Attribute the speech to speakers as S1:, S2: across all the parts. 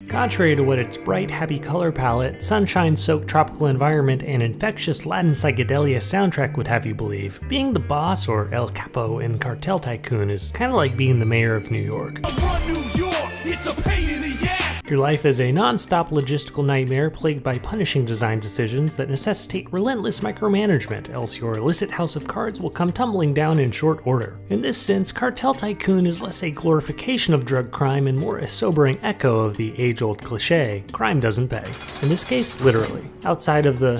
S1: Contrary to what its bright, happy color palette, sunshine-soaked tropical environment, and infectious Latin psychedelia soundtrack would have you believe, being the boss, or El Capo, in Cartel Tycoon is kinda like being the mayor of New York. It's a pain in the ass! Your life is a non-stop logistical nightmare plagued by punishing design decisions that necessitate relentless micromanagement, else your illicit house of cards will come tumbling down in short order. In this sense, Cartel Tycoon is less a glorification of drug crime and more a sobering echo of the age-old cliche, crime doesn't pay. In this case, literally. Outside of the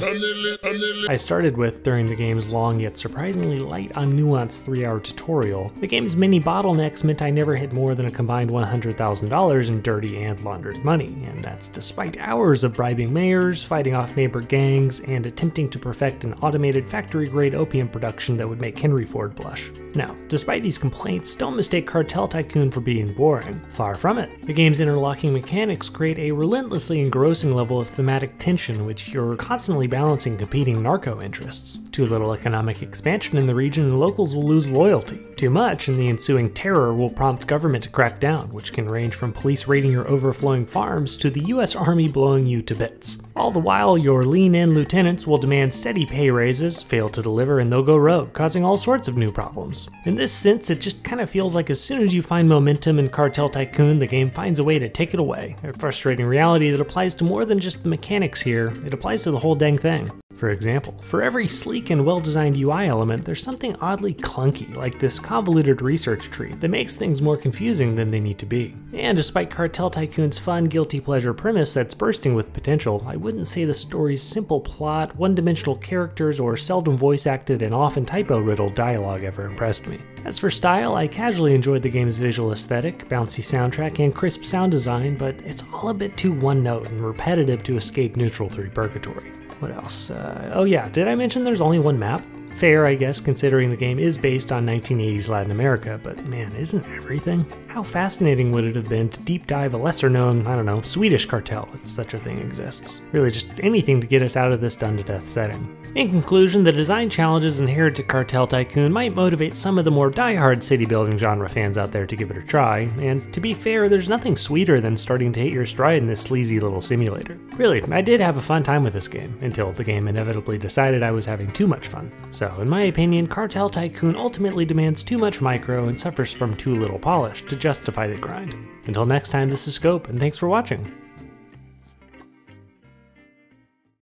S1: I started with during the game's long yet surprisingly light on nuance 3-hour tutorial, the game's many bottlenecks meant I never hit more than a combined $100,000 in dirty and laundered money, and that's despite hours of bribing mayors, fighting off neighbor gangs, and attempting to perfect an automated factory-grade opium production that would make Henry Ford blush. Now, despite these complaints, don't mistake Cartel Tycoon for being boring. Far from it. The game's interlocking mechanics create a relentlessly engrossing level of thematic tension, which you're constantly balancing competing narco interests. Too little economic expansion in the region and locals will lose loyalty. Too much, and the ensuing terror will prompt government to crack down, which can range from police raiding your overflowing farms to the US Army blowing you to bits. All the while, your lean-in lieutenants will demand steady pay raises, fail to deliver, and they'll go rogue, causing all sorts of new problems. In this sense, it just kind of feels like as soon as you find momentum in Cartel Tycoon, the game finds a way to take it away. A frustrating reality that applies to more than just the mechanics here, it applies to the whole dang thing. For example, for every sleek and well-designed UI element, there's something oddly clunky, like this convoluted research tree, that makes things more confusing than they need to be. And despite Cartel Tycoon's fun, guilty pleasure premise that's bursting with potential, I wouldn't say the story's simple plot, one-dimensional characters, or seldom voice-acted and often typo-riddled dialogue ever impressed me. As for style, I casually enjoyed the game's visual aesthetic, bouncy soundtrack, and crisp sound design, but it's all a bit too one-note and repetitive to escape Neutral 3 purgatory. What else? Oh yeah, did I mention there's only one map? Fair, I guess, considering the game is based on 1980s Latin America, but man, isn't everything? How fascinating would it have been to deep dive a lesser known, I don't know, Swedish cartel, if such a thing exists. Really just anything to get us out of this done-to-death setting. In conclusion, the design challenges inherent to Cartel Tycoon might motivate some of the more die-hard city-building genre fans out there to give it a try, and to be fair, there's nothing sweeter than starting to hit your stride in this sleazy little simulator. Really, I did have a fun time with this game, until the game inevitably decided I was having too much fun. So, in my opinion, Cartel Tycoon ultimately demands too much micro and suffers from too little polish to justify the grind. Until next time, this is Scope, and thanks for watching.